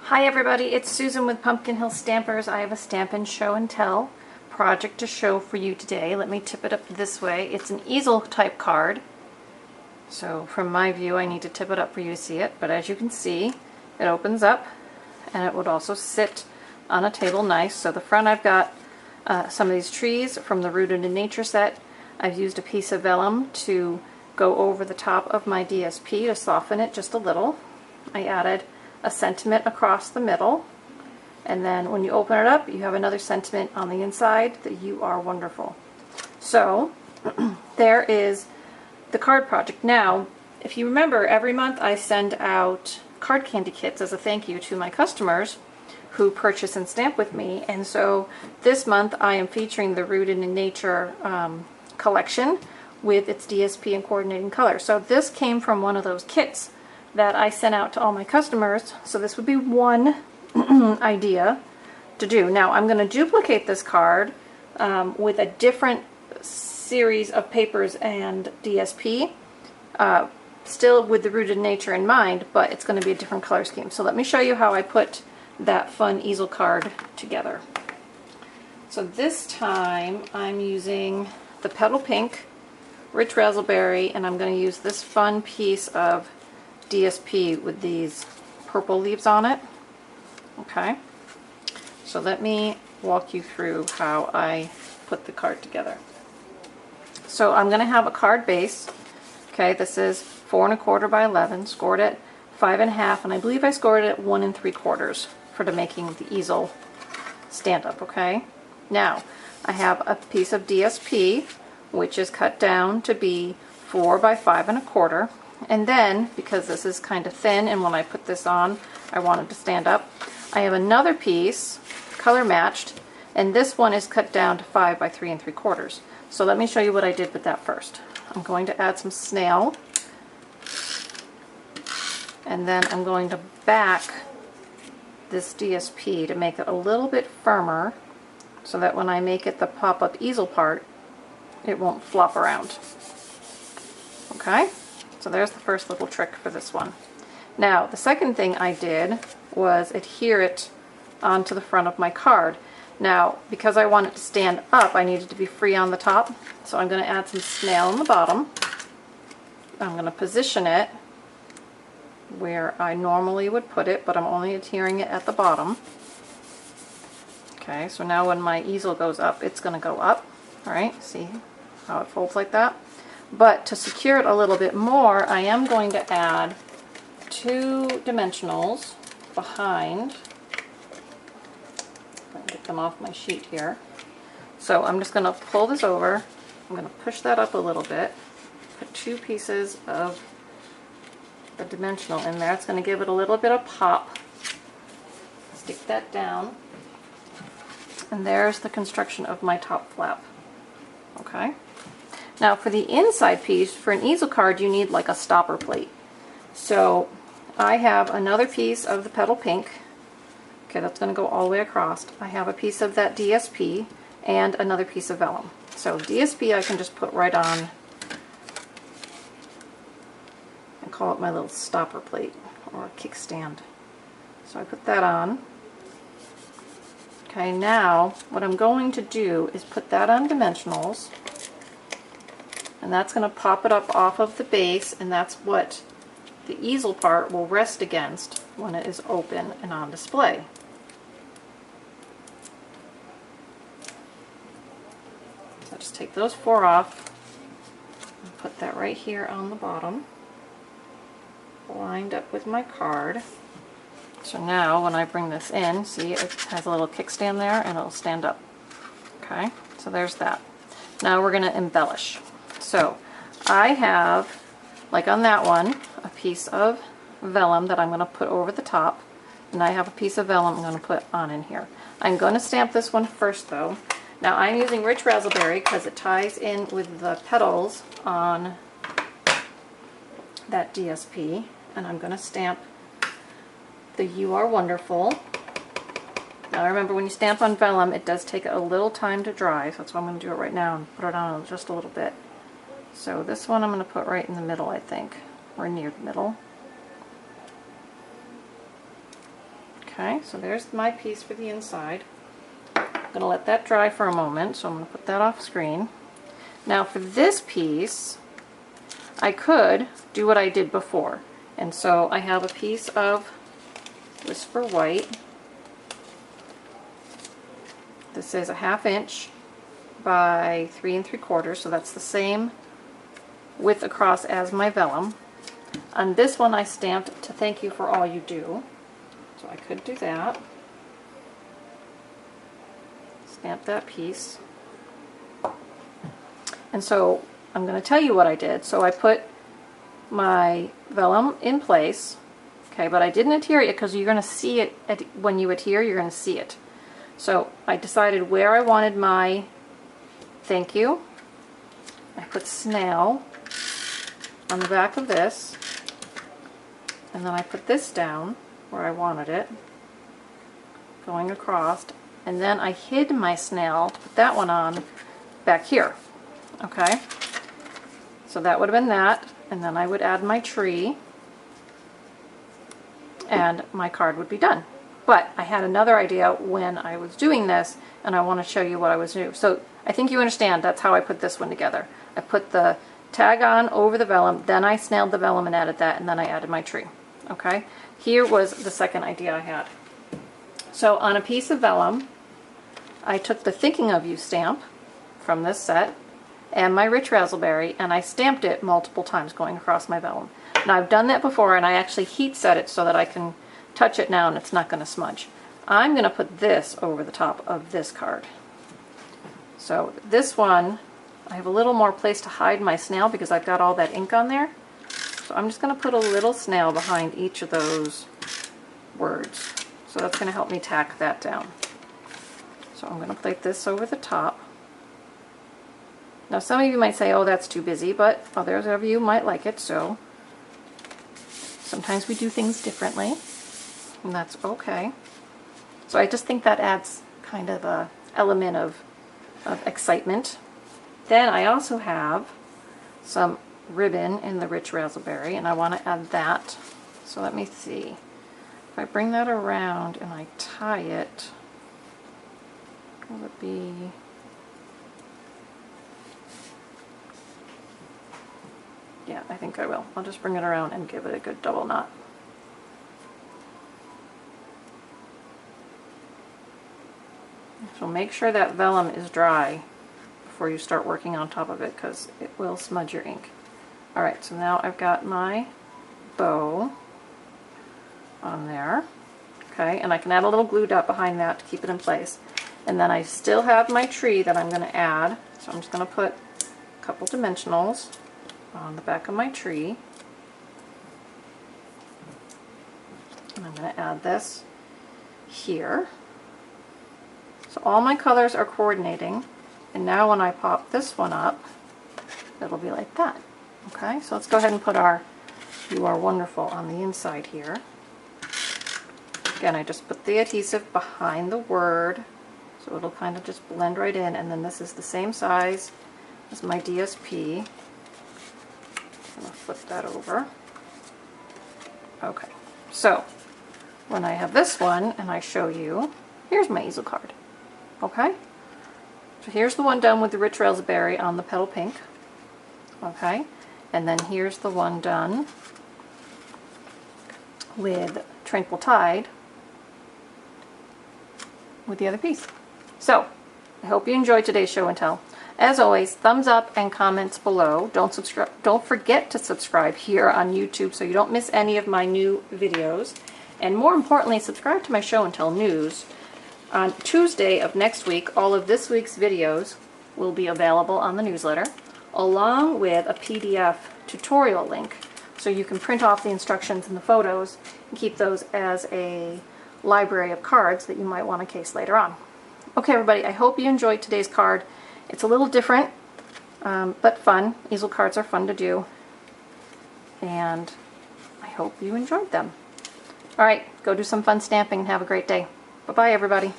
Hi everybody, it's Susan with Pumpkin Hill Stampers. I have a Stampin' Show and Tell project to show for you today. Let me tip it up this way. It's an easel type card. So from my view I need to tip it up for you to see it, but as you can see it opens up and it would also sit on a table nice. So the front I've got some of these trees from the Rooted in Nature set. I've used a piece of vellum to go over the top of my DSP to soften it just a little. I added a sentiment across the middle, and then when you open it up you have another sentiment on the inside that you are wonderful. So there is the card project. Now if you remember, every month I send out card candy kits as a thank you to my customers who purchase and stamp with me, and so this month I am featuring the Rooted in Nature collection with its DSP and coordinating color. So this came from one of those kits that I sent out to all my customers, so this would be one idea to do. Now I'm going to duplicate this card with a different series of papers and DSP, still with the Rooted in Nature in mind, but it's going to be a different color scheme. So let me show you how I put that fun easel card together. So this time I'm using the Petal Pink, Rich Raspberry, and I'm going to use this fun piece of DSP with these purple leaves on it. Okay, so let me walk you through how I put the card together. So I'm going to have a card base. Okay, this is 4 1/4 by 11, scored at 5 1/2, and I believe I scored it at 1 3/4 for the making the easel stand up. Okay, now I have a piece of DSP which is cut down to be 4 by 5 1/4. And then, because this is kind of thin and when I put this on I wanted to stand up, I have another piece, color matched, and this one is cut down to 5 by 3 3/4. So let me show you what I did with that first. I'm going to add some snail, and then I'm going to back this DSP to make it a little bit firmer so that when I make it the pop-up easel part it won't flop around. Okay? So there's the first little trick for this one. Now the second thing I did was adhere it onto the front of my card. Now because I want it to stand up I need it to be free on the top, so I'm going to add some snail on the bottom. I'm going to position it where I normally would put it, but I'm only adhering it at the bottom. Okay, so now when my easel goes up it's going to go up. Alright, see how it folds like that? But to secure it a little bit more, I am going to add 2 dimensionals behind. Get them off my sheet here. So I'm just going to pull this over. I'm going to push that up a little bit. Put 2 pieces of the dimensional in there. It's going to give it a little bit of pop. Stick that down. And there's the construction of my top flap. Okay. Now for the inside piece, for an easel card you need like a stopper plate. So I have another piece of the Petal Pink. Okay, that's going to go all the way across. I have a piece of that DSP and another piece of vellum. So DSP I can just put right on and call it my little stopper plate or a kickstand. So I put that on. Okay, now what I'm going to do is put that on dimensionals, and that's going to pop it up off of the base, and that's what the easel part will rest against when it is open and on display. So just take those 4 off and put that right here on the bottom, lined up with my card. So now when I bring this in, see it has a little kickstand there and it'll stand up. Okay, so there's that. Now we're going to embellish. So I have, like on that one, a piece of vellum that I'm going to put over the top, and I have a piece of vellum I'm going to put on in here. I'm going to stamp this one first though. Now I'm using Rich Raspberry because it ties in with the petals on that DSP, and I'm going to stamp the You Are Wonderful. Now remember, when you stamp on vellum it does take a little time to dry, so that's why I'm going to do it right now and put it on just a little bit. So this one I'm going to put right in the middle, I think, or near the middle. Okay, so there's my piece for the inside. I'm going to let that dry for a moment, so I'm going to put that off screen. Now for this piece, I could do what I did before. And so I have a piece of Whisper White. This is a 1/2 inch by 3 3/4, so that's the same width across as my vellum. On this one I stamped "To Thank You for All You Do," so I could do that. Stamp that piece. And so I'm going to tell you what I did. So I put my vellum in place, okay, but I didn't adhere it because you're going to see it when you adhere, you're going to see it. So I decided where I wanted my thank you. I put snail on the back of this, and then I put this down where I wanted it, going across, and then I hid my snail to put that one on back here. Okay, so that would have been that, and then I would add my tree, and my card would be done. But I had another idea when I was doing this, and I want to show you what I was doing. So I think you understand that's how I put this one together. I put the tag on over the vellum, then I snailed the vellum and added that, and then I added my tree. Okay, here was the second idea I had. So on a piece of vellum, I took the Thinking of You stamp from this set and my rich raspberry, and I stamped it multiple times going across my vellum. Now I've done that before, and I actually heat set it so that I can touch it now and it's not going to smudge. I'm going to put this over the top of this card. So this one, I have a little more place to hide my snail because I've got all that ink on there. So I'm just going to put a little snail behind each of those words. So that's going to help me tack that down. So I'm going to plate this over the top. Now some of you might say, oh, that's too busy, but others of you might like it, so sometimes we do things differently, and that's okay. So I just think that adds kind of a element of excitement. Then I also have some ribbon in the rich raspberry, and I want to add that. So let me see. If I bring that around and I tie it, will it be... Yeah, I think I will. I'll just bring it around and give it a good double knot. So make sure that vellum is dry before you start working on top of it, because it will smudge your ink. Alright, so now I've got my bow on there. Okay, and I can add a little glue dot behind that to keep it in place. And then I still have my tree that I'm going to add. So I'm just going to put a couple dimensionals on the back of my tree, and I'm going to add this here. So all my colors are coordinating, and now when I pop this one up, it'll be like that. Okay, so let's go ahead and put our "You Are Wonderful" on the inside here. Again, I just put the adhesive behind the word, so it'll kind of just blend right in, and then this is the same size as my DSP. I'm going to flip that over. Okay, so when I have this one and I show you, here's my easel card. Okay, so here's the one done with the rich raspberry on the petal pink. Okay, and then here's the one done with Tranquil Tide with the other piece. So I hope you enjoyed today's show and tell. As always, thumbs up and comments below. Don't forget to subscribe here on YouTube so you don't miss any of my new videos. And more importantly, subscribe to my show and tell news. On Tuesday of next week, all of this week's videos will be available on the newsletter, along with a PDF tutorial link, so you can print off the instructions and the photos and keep those as a library of cards that you might want to case later on. Okay, everybody, I hope you enjoyed today's card. It's a little different, but fun. Easel cards are fun to do, and I hope you enjoyed them. All right, go do some fun stamping and have a great day. Bye-bye, everybody.